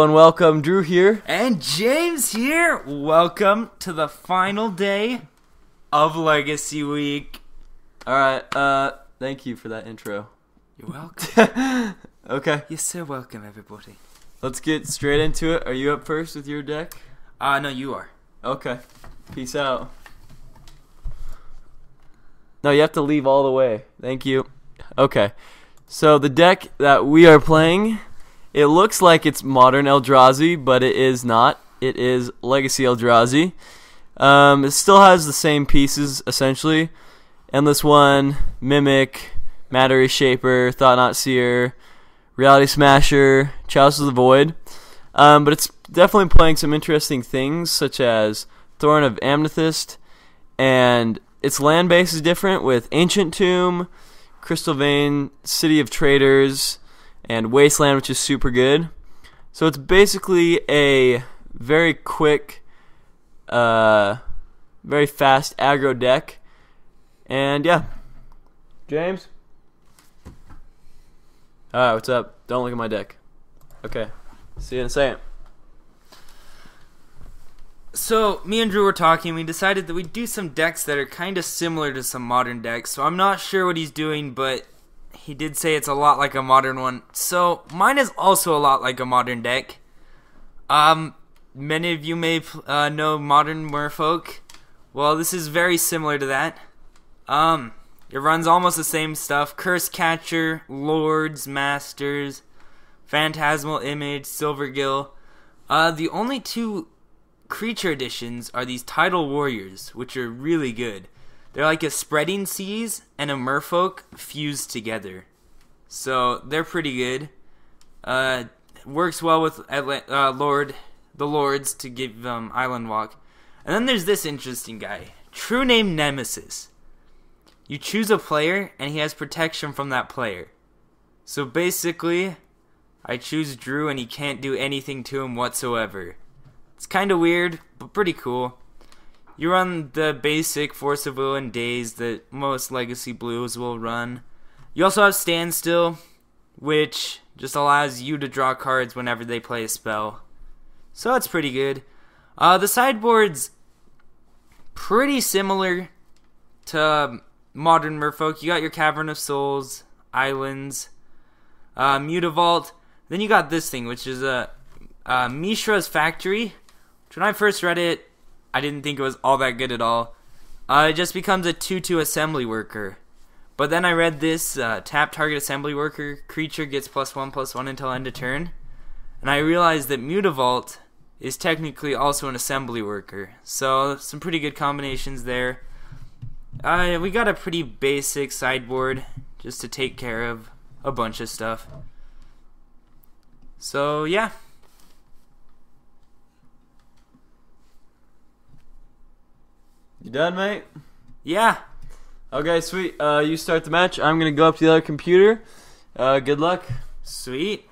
And welcome, Drew here. And James here. Welcome to the final day of Legacy Week. Alright, thank you for that intro. You're welcome. Okay. You're so welcome, everybody. Let's get straight into it. Are you up first with your deck? No, you are. Okay. Peace out. No, you have to leave all the way. Thank you. Okay. So the deck that we are playing, it looks like it's modern Eldrazi, but it is not. It is Legacy Eldrazi. It still has the same pieces, essentially. Endless One, Mimic, Matter Shaper, Thought Not Seer, Reality Smasher, Chalice of the Void. But it's definitely playing some interesting things, such as Thorn of Amethyst, and its land base is different with Ancient Tomb, Crystal Vein, City of Traders, and Wasteland, which is super good. So it's basically a very quick, very fast aggro deck. And yeah. James? Alright, what's up? Don't look at my deck. Okay. See you in a second. So, me and Drew were talking. We decided that we'd do some decks that are kind of similar to some modern decks. So I'm not sure what he's doing, but he did say it's a lot like a modern one. So, mine is also a lot like a modern deck. Many of you may know modern Merfolk. Well, this is very similar to that. It runs almost the same stuff. Curse Catcher, Lords, Masters, Phantasmal Image, Silvergill. The only two creature additions are these Tidal Warriors, which are really good. They're like a Spreading Seas and a Merfolk fused together. So, they're pretty good. Works well with the Lords to give them Island Walk. And then there's this interesting guy. True Name Nemesis. You choose a player, and he has protection from that player. So basically, I choose Drew, and he can't do anything to him whatsoever. It's kind of weird, but pretty cool. You run the basic Force of Will and Daze that most Legacy Blues will run. You also have Standstill, which just allows you to draw cards whenever they play a spell. So that's pretty good. The sideboard's pretty similar to modern Merfolk. You got your Cavern of Souls, Islands, Mutavault. Then you got this thing, which is Mishra's Factory. Which when I first read it, I didn't think it was all that good at all. It just becomes a 2/2 assembly worker. But then I read this, tap target assembly worker, creature gets +1/+1 until end of turn. And I realized that Mutavault is technically also an assembly worker. So, some pretty good combinations there. We got a pretty basic sideboard just to take care of a bunch of stuff. So, yeah. You done, mate? Yeah. Okay, sweet. You start the match. I'm going to go up to the other computer. Good luck. Sweet.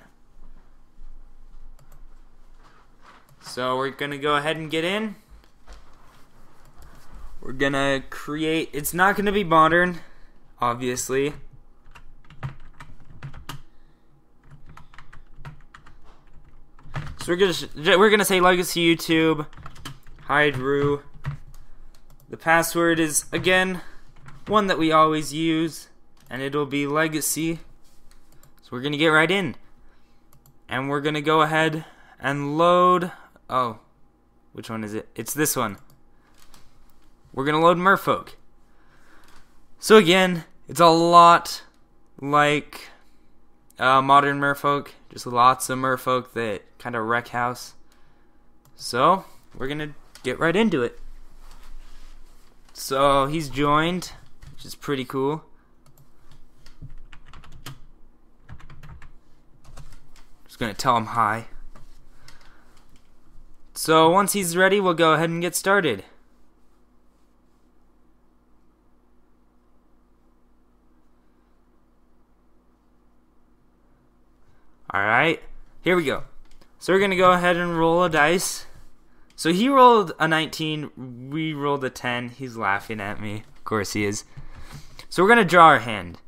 So we're going to go ahead and get in. We're going to create... It's not going to be modern, obviously. So we're gonna say Legacy YouTube. Hi, Drew. The password is, again, one that we always use, and it'll be Legacy. So we're going to get right in. And we're going to go ahead and load... Oh, which one is it? It's this one. We're going to load Merfolk. So again, it's a lot like modern Merfolk. Just lots of Merfolk that kind of wreck house. So, we're going to get right into it. So, he's joined, which is pretty cool. Just gonna tell him hi. So, once he's ready, we'll go ahead and get started. Alright, here we go. So, we're gonna go ahead and roll a dice. So he rolled a 19, we rolled a 10. He's laughing at me. Of course he is. So we're going to draw our hand.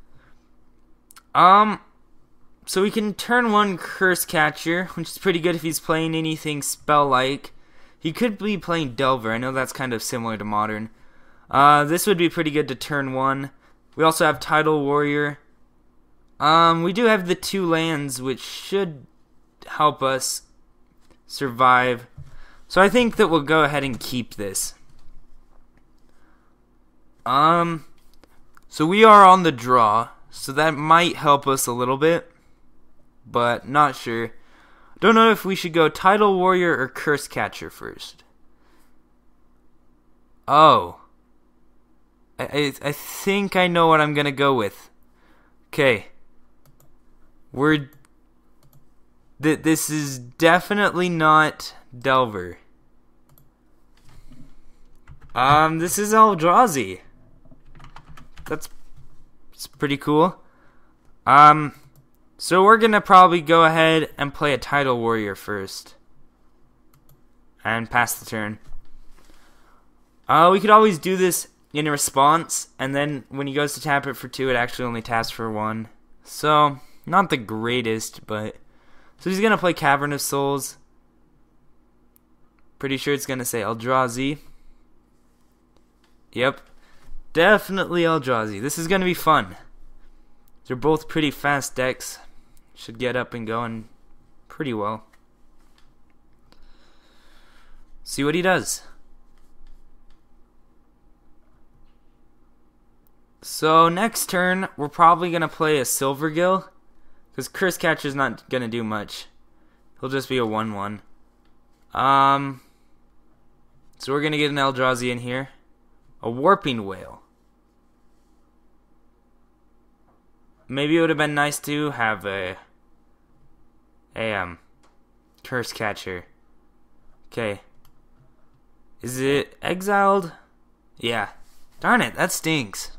So we can turn 1 Curse Catcher, which is pretty good if he's playing anything spell-like. He could be playing Delver. I know that's kind of similar to Modern. This would be pretty good to turn 1. We also have Tidal Warrior. We do have the 2 lands, which should help us survive. So I think that we'll go ahead and keep this. So we are on the draw, so that might help us a little bit, but not sure. Don't know if we should go Tidal Warrior or Curse Catcher first. Oh. I think I know what I'm gonna go with. Okay. This is definitely not Delver. This is Eldrazi. It's pretty cool. So we're gonna probably go ahead and play a Tidal Warrior first. And pass the turn. We could always do this in response, and then when he goes to tap it for 2, it actually only taps for 1. So, not the greatest, but... So he's gonna play Cavern of Souls. Pretty sure it's gonna say Eldrazi. Yep. Definitely Eldrazi. This is gonna be fun. They're both pretty fast decks. Should get up and going pretty well. See what he does. So next turn, we're probably going to play a Silvergill, because Curse Catcher's not going to do much. He'll just be a 1/1. So we're going to get an Eldrazi in here. A Warping Whale. Maybe it would have been nice to have a Curse Catcher. Okay. Is it exiled? Yeah. Darn it, that stinks.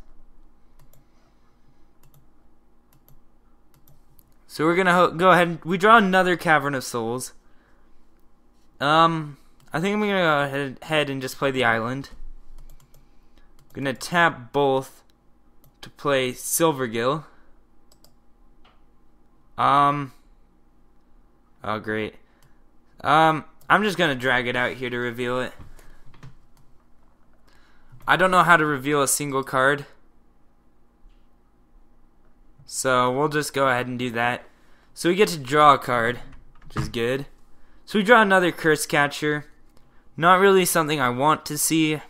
So we're gonna go ahead. We draw another Cavern of Souls. I think I'm gonna go ahead and just play the island. I'm gonna tap both to play Silvergill. Oh great. I'm just gonna drag it out here to reveal it. I don't know how to reveal a single card, so we'll just go ahead and do that. So we get to draw a card, which is good. So we draw another Curse Catcher. Not really something I want to see,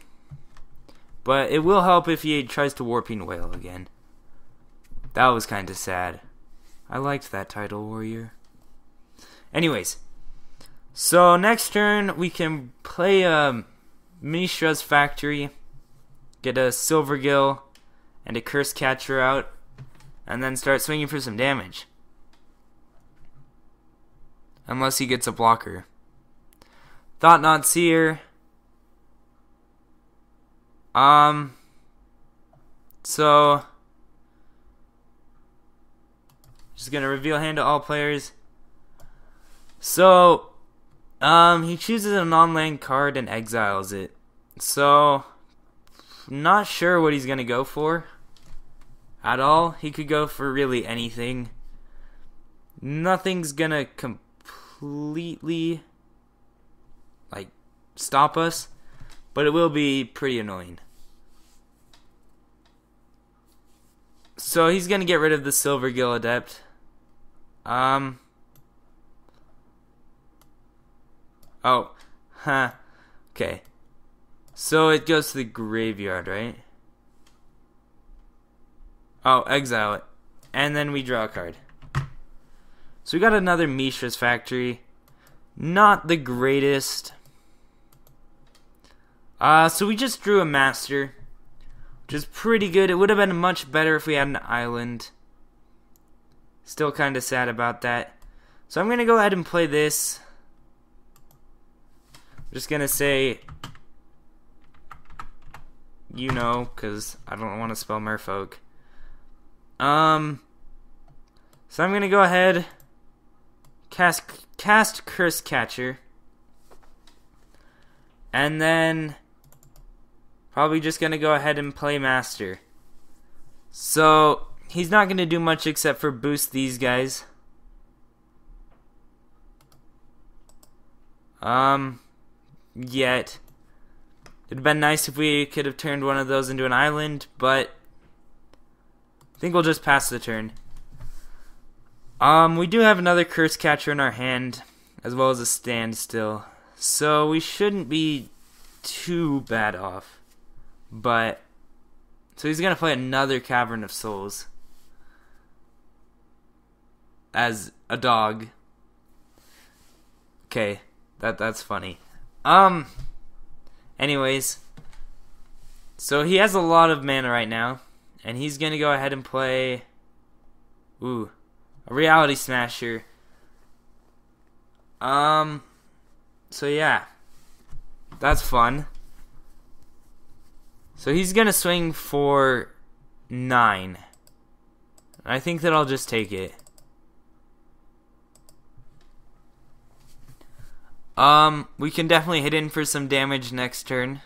but it will help if he tries to Warping Whale again. That was kind of sad. I liked that Tidal Warrior. Anyways, so next turn we can play Mishra's Factory, get a Silvergill and a Curse Catcher out, and then start swinging for some damage. Unless he gets a blocker. Thought Not Seer. So just gonna reveal hand to all players. So he chooses a non-land card and exiles it. So not sure what he's gonna go for at all. He could go for really anything. Nothing's gonna completely stop us, but it will be pretty annoying. So he's gonna get rid of the Silvergill Adept. Okay. So it goes to the graveyard, right? Oh, exile it. And then we draw a card. So we got another Mishra's Factory. Not the greatest. So we just drew a Master, which is pretty good. It would have been much better if we had an island. Still kind of sad about that. So I'm going to go ahead and play this. I'm just going to say, because I don't want to spell Merfolk. So I'm going to go ahead, cast Curse Catcher, and then probably just going to go ahead and play Master. So he's not going to do much except for boost these guys. Yet. It'd have been nice if we could have turned one of those into an island, but I think we'll just pass the turn. We do have another Curse Catcher in our hand, as well as a Standstill, so we shouldn't be too bad off. But so he's gonna play another Cavern of Souls as a dog. Okay, that's funny. Anyways, so he has a lot of mana right now, and he's gonna go ahead and play a Reality Smasher. So yeah, that's fun. So he's gonna swing for 9. I think that I'll just take it. We can definitely hit in for some damage next turn.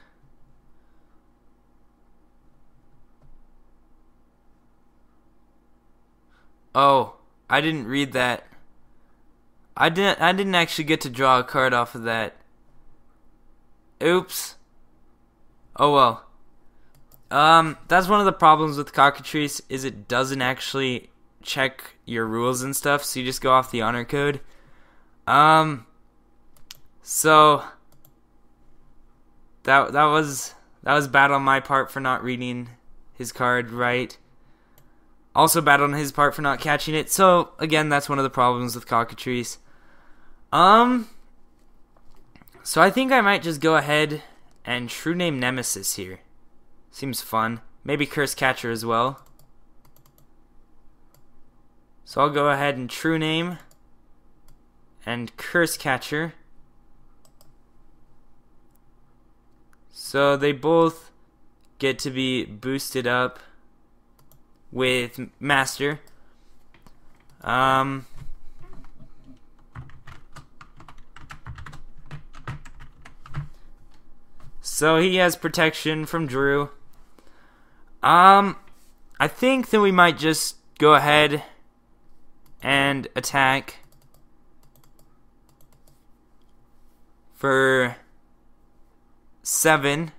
Oh, I didn't read that. I didn't actually get to draw a card off of that. Oops. Oh well. That's one of the problems with Cockatrice, is it doesn't actually check your rules and stuff, so you just go off the honor code. So that was bad on my part for not reading his card right. Also bad on his part for not catching it. So again, that's one of the problems with Cockatrice. So I think I might just go ahead and True Name Nemesis here. Seems fun. Maybe Curse Catcher as well. So I'll go ahead and True Name and Curse Catcher. So they both get to be boosted up with Master. So he has protection from Drew. I think that we might just go ahead and attack for 7.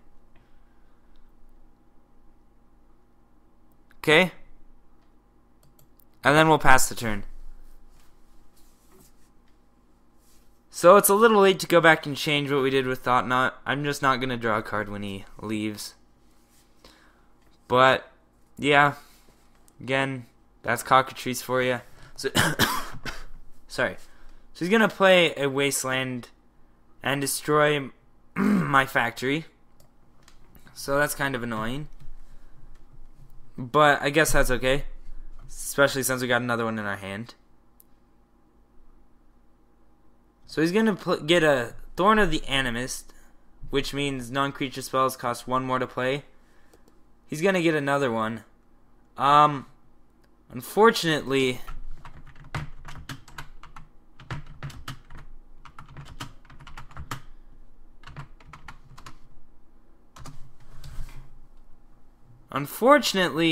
Okay. And then we'll pass the turn. So it's a little late to go back and change what we did with Thought Knot. I'm just not going to draw a card when he leaves. But, yeah. Again, that's Cockatrice for you. So, sorry. So he's going to play a Wasteland and destroy my factory. So that's kind of annoying. But I guess that's okay. Especially since we got another one in our hand. So he's going to get a Thorn of the Animist, which means non-creature spells cost 1 more to play. He's going to get another one. Unfortunately,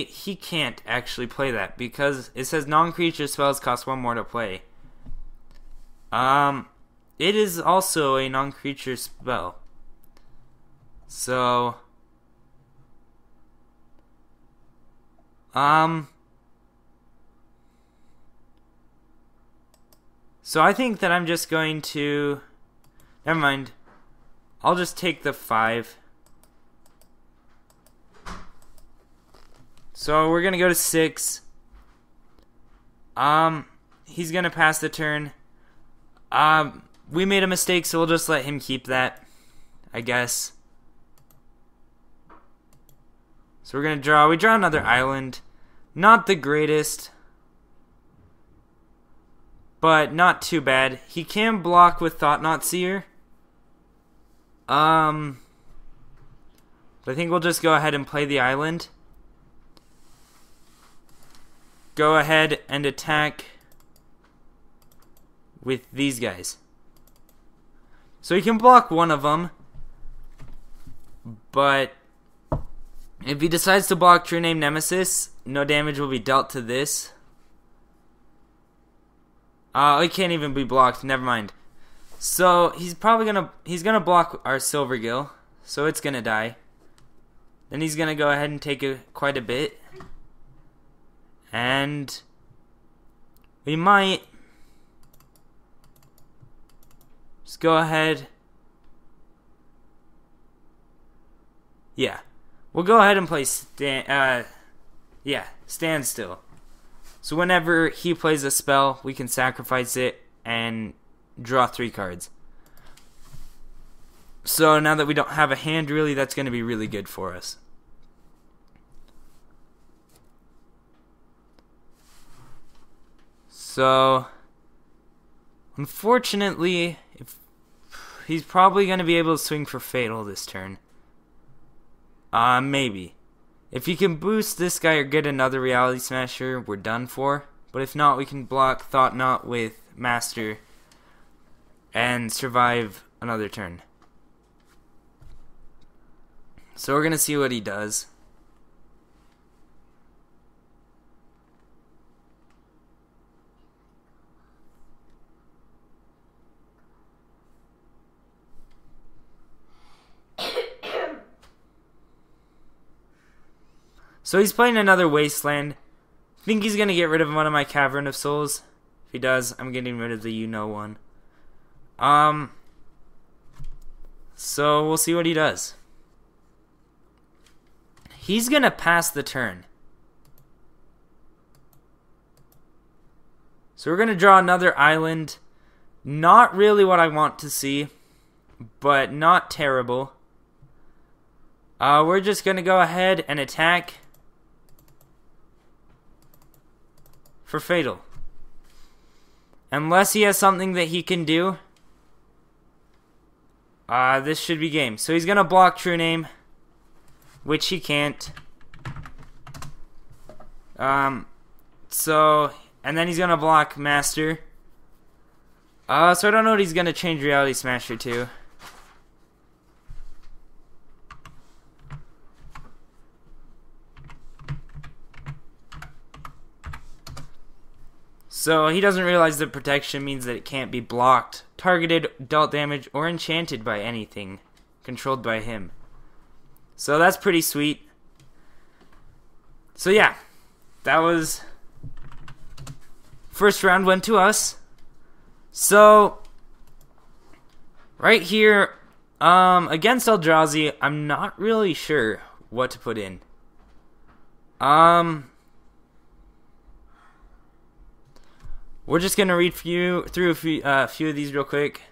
he can't actually play that because it says non-creature spells cost 1 more to play. It is also a non-creature spell. So, so I think that I'm just going to, never mind, I'll just take the 5. So we're gonna go to 6. He's gonna pass the turn. We made a mistake, so we'll just let him keep that, I guess. So we're gonna draw. We draw another island. Not the greatest, but not too bad. He can block with Thought Knot Seer. But I think we'll just go ahead and play the island. Go ahead and attack with these guys. So he can block one of them, but if he decides to block True Name Nemesis, no damage will be dealt to this. It can't even be blocked, never mind. So he's gonna block our Silvergill, so it's gonna die. Then he's gonna go ahead and take quite a bit, and we might just go ahead. Yeah, we'll go ahead and play standstill. So whenever he plays a spell, we can sacrifice it and draw 3 cards. So now that we don't have a hand, really, that's going to be really good for us. So, unfortunately, he's probably going to be able to swing for Fatal this turn. Maybe. If he can boost this guy or get another Reality Smasher, we're done for. But if not, we can block Thought Knot with Master and survive another turn. So we're going to see what he does. So he's playing another Wasteland. I think he's going to get rid of one of my Cavern of Souls. If he does, I'm getting rid of the one. So we'll see what he does. He's going to pass the turn. So we're going to draw another island. Not really what I want to see, but not terrible. We're just going to go ahead and attack for Fatal. Unless he has something that he can do, this should be game. So he's going to block True Name, which he can't. And then he's going to block Master. So I don't know what he's going to change Reality Smasher to. So he doesn't realize that protection means that it can't be blocked, targeted, dealt damage, or enchanted by anything controlled by him. So that's pretty sweet. So yeah, that was... First round went to us. So, right here, against Eldrazi, I'm not really sure what to put in. We're just going to read through a few of these real quick.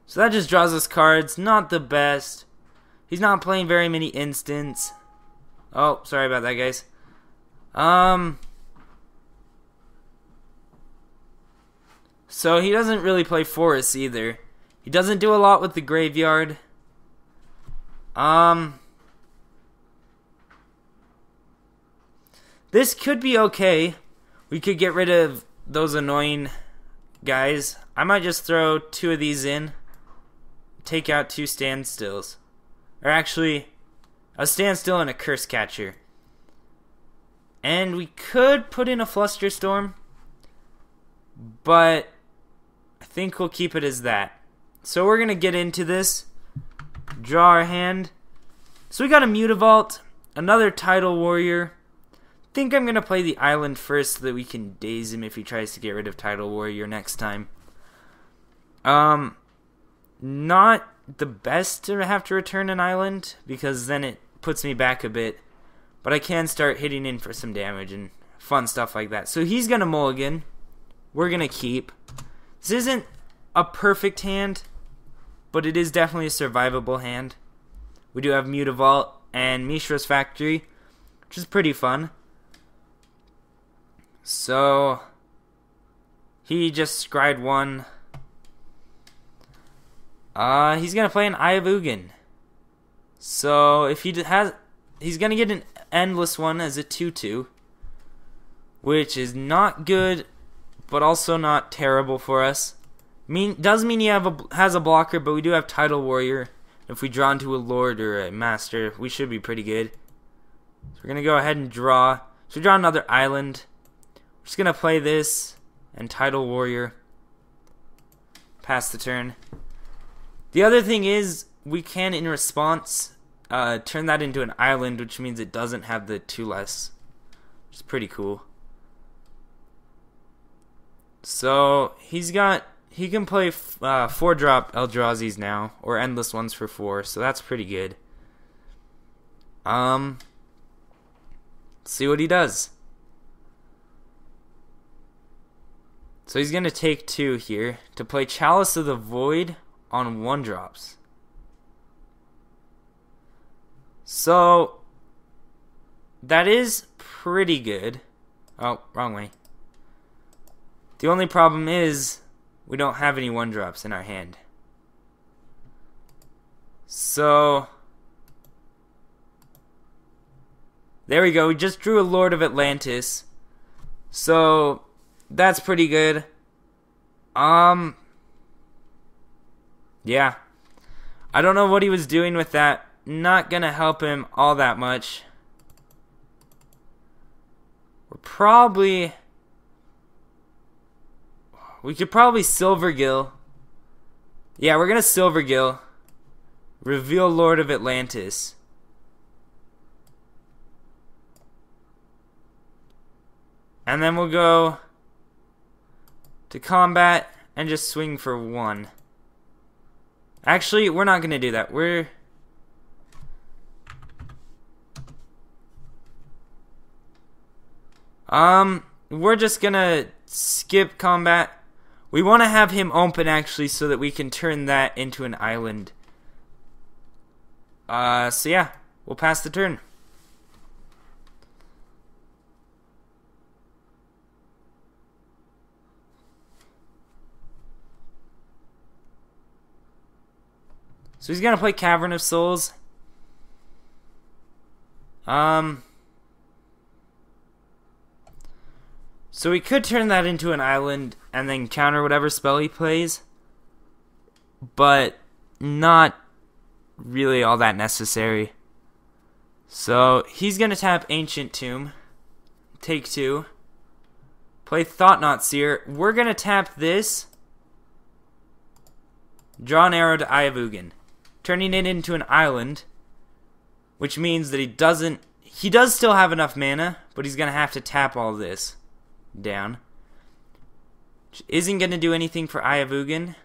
So that just draws us cards. Not the best. He's not playing very many instants. Oh, sorry about that, guys. So he doesn't really play forests either. He doesn't do a lot with the graveyard. This could be okay. We could get rid of those annoying guys. I might just throw 2 of these in. Take out 2 standstills. Or actually, a standstill and a curse catcher. And we could put in a Flusterstorm. But I think we'll keep it as that. So we're going to get into this. Draw our hand. So we got a Mutavault. Another Tidal Warrior. I think I'm going to play the island first so that we can daze him if he tries to get rid of Tidal Warrior next time. Not the best to have to return an island, because then it puts me back a bit. But I can start hitting in for some damage and fun stuff like that. So he's going to mulligan. We're going to keep. This isn't a perfect hand, but it is definitely a survivable hand. We do have Mutavault and Mishra's Factory, which is pretty fun. So, he just scryed 1. He's going to play an Eye of Ugin. So, if he has... He's going to get an Endless one as a 2/2. Which is not good, but also not terrible for us. Does mean he has a blocker, but we do have Tidal Warrior. If we draw into a Lord or a Master, we should be pretty good. So we're going to go ahead and draw. So we draw another island. We're just going to play this and Tidal Warrior. pass the turn. The other thing is, we can, in response, turn that into an island, which means it doesn't have the 2-less, which is pretty cool. So he can play 4-drop Eldrazi's now, or endless ones for 4, so that's pretty good. Let's see what he does. So he's gonna take 2 here to play Chalice of the Void on 1-drops. So that is pretty good. Oh, wrong way. The only problem is we don't have any 1-drops in our hand. So there we go. We just drew a Lord of Atlantis. So that's pretty good. Yeah. I don't know what he was doing with that. Not gonna help him all that much. We could probably Silvergill. Yeah, we're gonna Silvergill. Reveal Lord of Atlantis. And then we'll go to combat and just swing for 1. Actually, we're not gonna do that. We're just gonna skip combat. We want to have him open actually so that we can turn that into an island. So yeah, we'll pass the turn. So he's gonna play Cavern of Souls. So we could turn that into an island and then counter whatever spell he plays, but not really all that necessary. So he's going to tap Ancient Tomb, take 2, play Thought-Knot Seer. We're going to tap this, draw an arrow to Eye of Ugin, turning it into an island, which means that he does still have enough mana, but he's going to have to tap all this down, which isn't going to do anything for Eye of Ugin.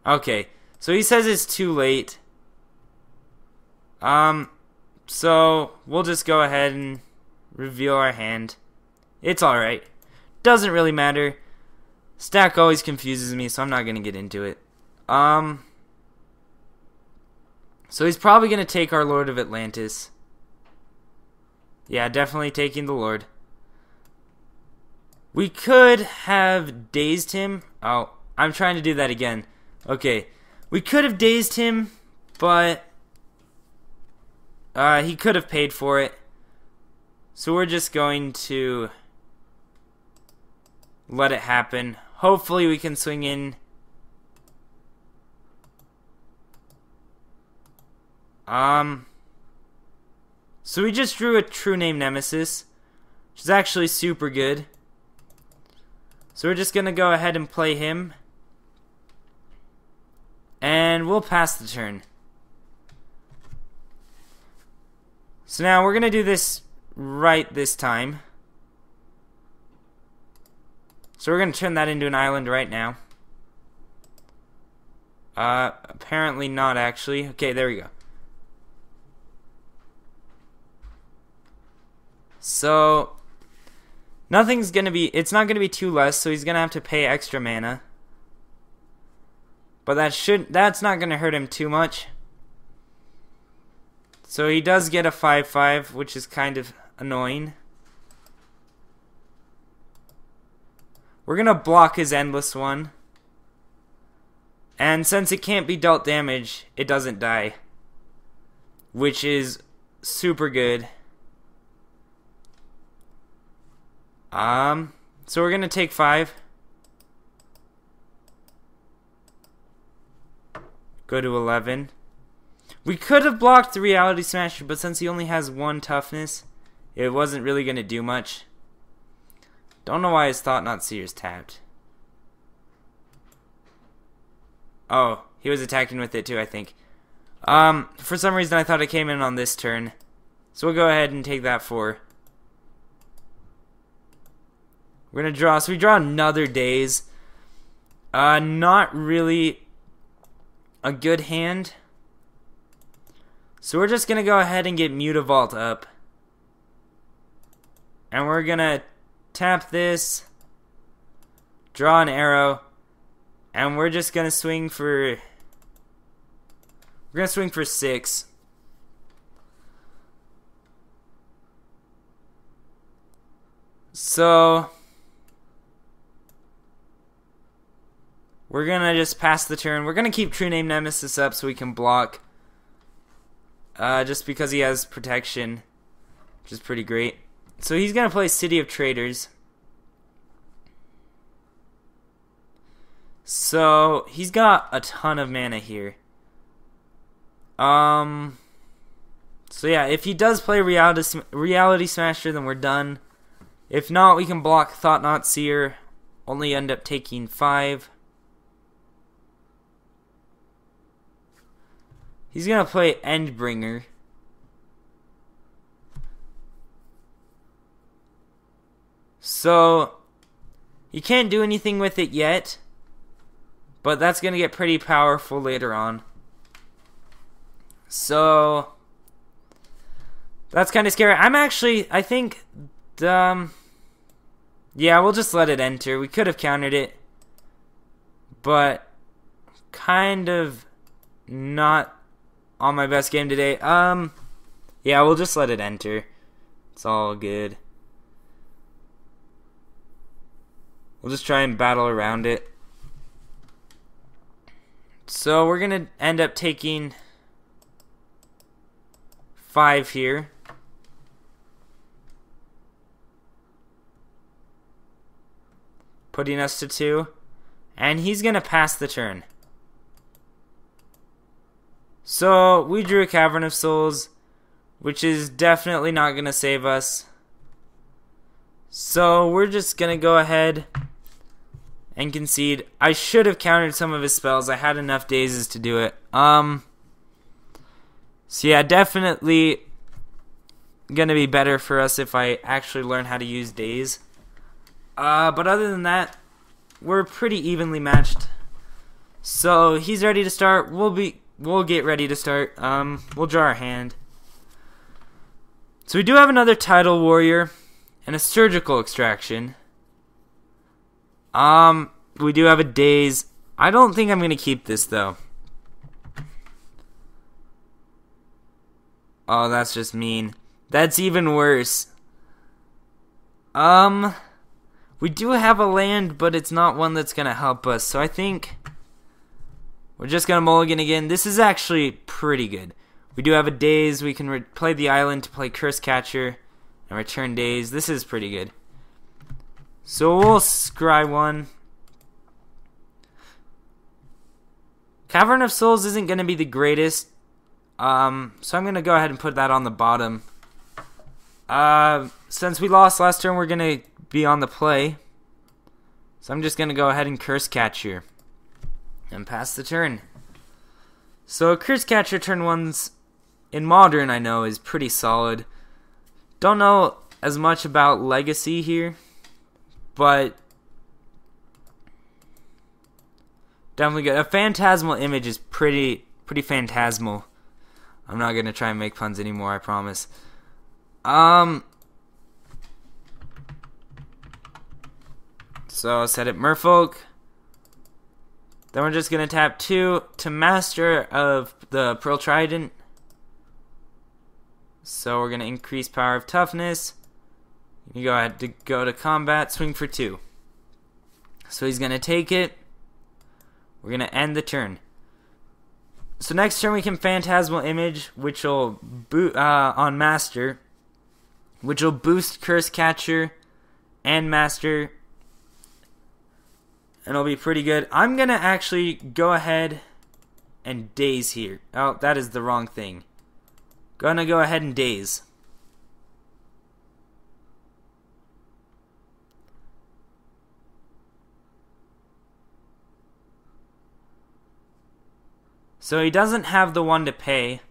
Okay, so he says it's too late. So we'll just go ahead and reveal our hand. It's alright. Doesn't really matter. Stack always confuses me, so I'm not going to get into it. So he's probably going to take our Lord of Atlantis. Yeah, definitely taking the Lord. We could have dazed him. Oh, I'm trying to do that again. Okay. We could have dazed him, but he could have paid for it. So we're just going to let it happen. Hopefully we can swing in. So we just drew a True Name Nemesis, which is actually super good. So we're just going to go ahead and play him. And we'll pass the turn. So now we're going to do this right this time. So we're going to turn that into an island right now. Apparently not actually. Okay, there we go. So it's not gonna be 2 less, so he's gonna have to pay extra mana. But that's not gonna hurt him too much. So he does get a 5/5, which is kind of annoying. We're gonna block his endless one. And since it can't be dealt damage, it doesn't die, which is super good. So we're gonna take 5. Go to 11. We could have blocked the Reality Smasher, but since he only has 1 toughness, it wasn't really gonna do much. Don't know why his Thought-Knot Seer is tapped. Oh, he was attacking with it too, I think. For some reason I thought it came in on this turn. So we'll go ahead and take that 4. We're going to draw. So we draw another Daze. Not really a good hand. So we're just going to go ahead and get Mutavault up. And we're going to tap this. Draw an arrow. And we're just going to swing for... We're going to swing for 6. So... we're going to just pass the turn. We're going to keep True Name Nemesis up so we can block. Just because he has protection. Which is pretty great. So he's going to play City of Traders. So he's got a ton of mana here. So yeah, if he does play Reality Smasher, then we're done. If not, we can block Thought Not Seer. Only end up taking 5. He's going to play Endbringer. So, he can't do anything with it yet. But that's going to get pretty powerful later on. So, that's kind of scary. I think, yeah, we'll just let it enter. We could have countered it. But, kind of not on my best game today. Yeah, we'll just let it enter. It's all good. We'll just try and battle around it. So we're going to end up taking 5 here. Putting us to 2. And he's going to pass the turn. So, we drew a Cavern of Souls, which is definitely not going to save us. So, we're just going to go ahead and concede. I should have countered some of his spells. I had enough dazes to do it. So, yeah, definitely going to be better for us if I actually learn how to use Daze. But other than that, we're pretty evenly matched. So, he's ready to start. We'll get ready to start. We'll draw our hand. So we do have another Tidal Warrior and a Surgical Extraction. We do have a Daze. I don't think I'm going to keep this, though. Oh, that's just mean. That's even worse. We do have a land, but it's not one that's going to help us. So I think we're just going to mulligan again. This is actually pretty good. We do have a Daze. We can play the island to play Curse Catcher and return Daze. This is pretty good. So we'll scry 1. Cavern of Souls isn't going to be the greatest. So I'm going to go ahead and put that on the bottom. Since we lost last turn, we're going to be on the play. So I'm just going to go ahead and Curse Catcher and pass the turn. So Curse Catcher turn 1's in Modern, I know, is pretty solid. Don't know as much about Legacy here, but definitely good. A Phantasmal Image is pretty phantasmal. I'm not going to try and make puns anymore, I promise. So I'll set it Merfolk. Then we're just going to tap 2 to Master of the Pearl Trident. So we're going to increase Power of Toughness. You go ahead to go to combat, swing for 2. So he's going to take it. We're going to end the turn. So next turn we can Phantasmal Image, which will on Master, which will boost Curse Catcher and Master, and it'll be pretty good. I'm gonna actually go ahead and Daze here. Oh, that is the wrong thing. Gonna go ahead and Daze. So he doesn't have the one to pay.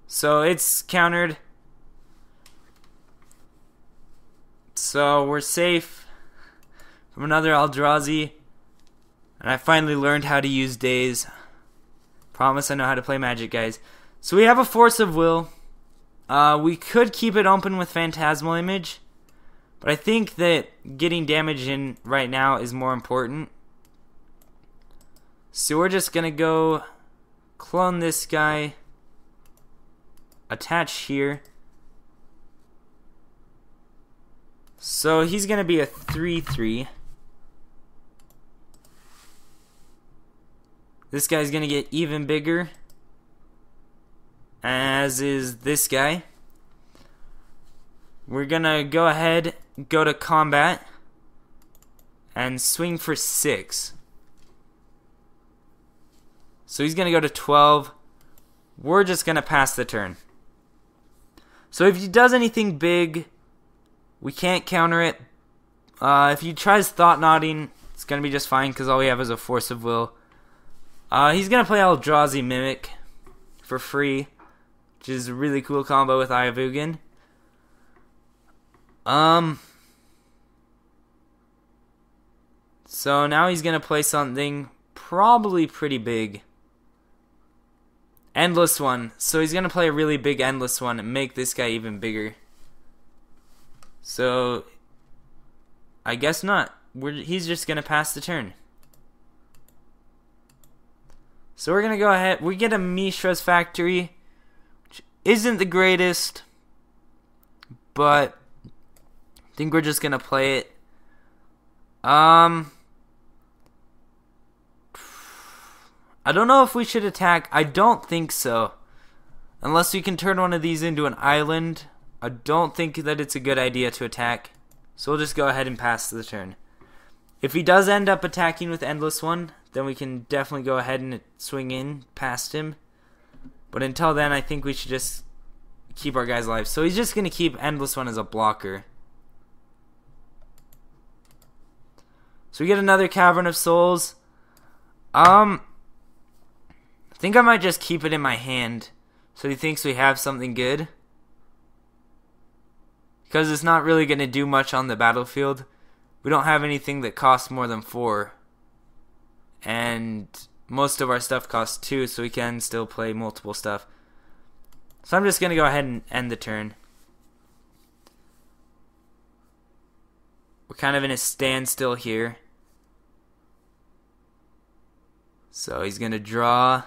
So it's countered. So we're safe from another Eldrazi. And I finally learned how to use Daze. Promise I know how to play Magic, guys. So we have a Force of Will. We could keep it open with Phantasmal Image. But I think that getting damage in right now is more important. So we're just going to go clone this guy. Attach here. So he's going to be a 3/3. This guy's going to get even bigger, as is this guy. We're going to go ahead, go to combat, and swing for 6. So he's going to go to 12. We're just going to pass the turn. So if he does anything big, we can't counter it. If he tries Thought Knotting, it's going to be just fine because all we have is a Force of Will. He's going to play Eldrazi Mimic for free, which is a really cool combo with Eye of Ugin. So now he's going to play something probably pretty big. Endless One. So he's going to play a really big Endless One and make this guy even bigger. So I guess not. He's just going to pass the turn. So we're going to go ahead. We get a Mishra's Factory, which isn't the greatest, but I think we're just going to play it. I don't know if we should attack. I don't think so. Unless we can turn one of these into an island, I don't think that it's a good idea to attack. So we'll just go ahead and pass the turn. If he does end up attacking with Endless One, then we can definitely go ahead and swing in past him. But until then, I think we should just keep our guys alive. So he's just going to keep Endless One as a blocker. So we get another Cavern of Souls. I think I might just keep it in my hand, so he thinks we have something good. Because it's not really going to do much on the battlefield. We don't have anything that costs more than 4. And most of our stuff costs 2, so we can still play multiple stuff. So I'm just going to go ahead and end the turn. We're kind of in a standstill here. So he's going to draw.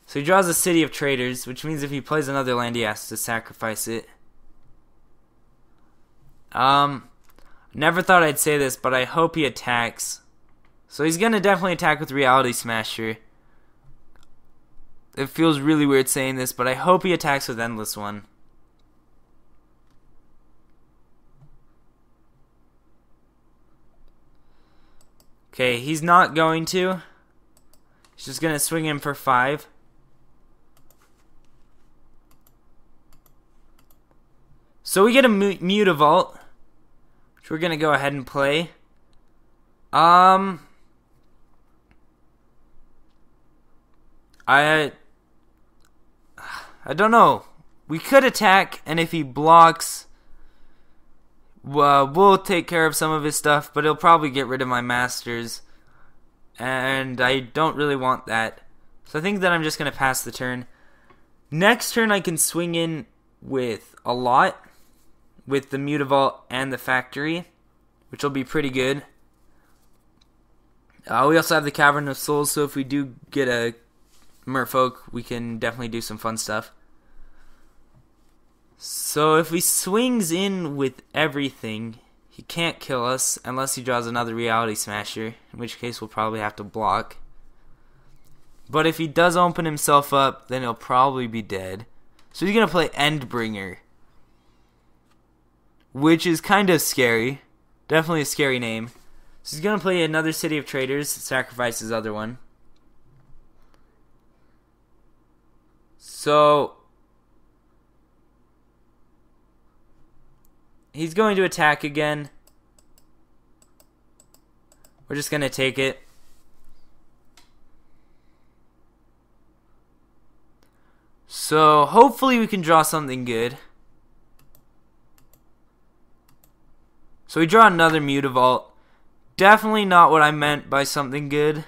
So he draws a City of Traders, which means if he plays another land, he has to sacrifice it. Never thought I'd say this, but I hope he attacks. So he's gonna definitely attack with Reality Smasher. It feels really weird saying this, but I hope he attacks with Endless One. Okay, he's not going to. He's just gonna swing him for 5. So we get a Mutavault, which we're gonna go ahead and play. I don't know. We could attack, and if he blocks, we'll take care of some of his stuff, but he'll probably get rid of my masters, and I don't really want that. So I think that I'm just gonna pass the turn. Next turn I can swing in with a lot, with the Mutavault and the Factory, which will be pretty good. We also have the Cavern of Souls, so if we do get a Merfolk, we can definitely do some fun stuff. So if he swings in with everything, he can't kill us unless he draws another Reality Smasher, in which case we'll probably have to block. But if he does open himself up, then he'll probably be dead. So he's going to play Endbringer, which is kind of scary. Definitely a scary name. So he's going to play another City of Traders, sacrifice his other one. So he's going to attack again. We're just going to take it. So hopefully we can draw something good. So we draw another Mutavault. Definitely not what I meant by something good.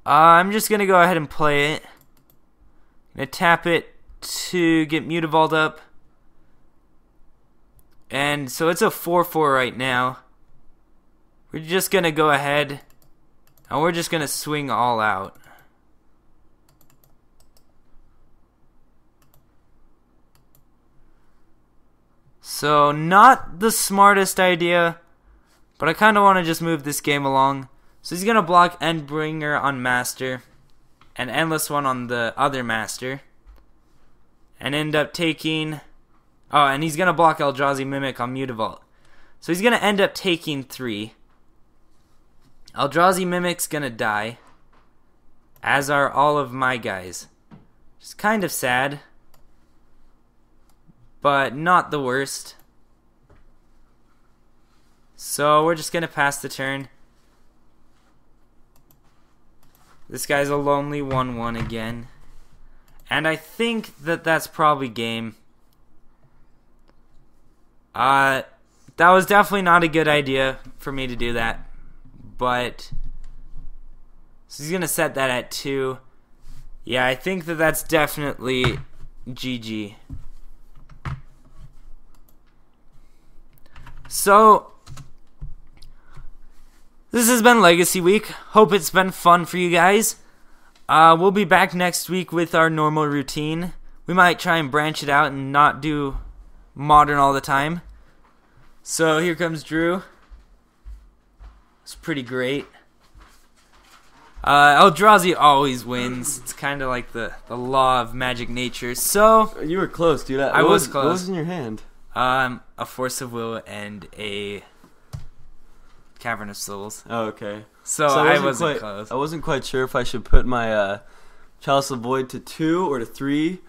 I'm just going to go ahead and play it. Gonna tap it to get Mutavault up. And so it's a 4/4 right now. We're just going to go ahead and we're just going to swing all out. So not the smartest idea, but I kind of want to just move this game along. So he's going to block Endbringer on Master and Endless One on the other Master. And end up taking... Oh, and he's going to block Eldrazi Mimic on Mutavault. So he's going to end up taking 3. Eldrazi Mimic's going to die, as are all of my guys. It's kind of sad, but not the worst. So we're just going to pass the turn. This guy's a lonely 1/1 again. And I think that that's probably game. That was definitely not a good idea for me to do that. But so he's going to set that at 2. Yeah, I think that that's definitely GG. So this has been Legacy Week. Hope it's been fun for you guys. We'll be back next week with our normal routine. We might try and branch it out and not do Modern all the time. So here comes Drew. It's pretty great. Eldrazi always wins. It's kind of like the law of magic nature. So You were close, dude. I was close. What was in your hand? A Force of Will and a Cavern of Souls. Oh, okay. So I wasn't close. I wasn't quite sure if I should put my Chalice of Void to 2 or to 3,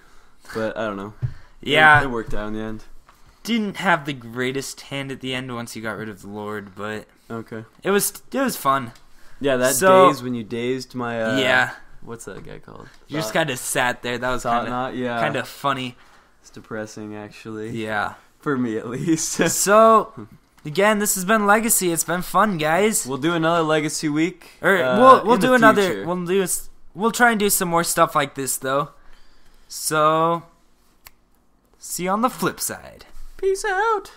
but I don't know. Yeah. It worked out in the end. Didn't have the greatest hand at the end once you got rid of the Lord, but Okay. it was fun. Yeah, that So- daze when you dazed my... Yeah. What's that guy called? You just kind of sat there. That was yeah. kind of funny. It's depressing, actually. Yeah. For me, at least. So, again, this has been Legacy. It's been fun, guys. We'll do another Legacy Week. We'll do another. Future. We'll try and do some more stuff like this, though. So, see you on the flip side. Peace out.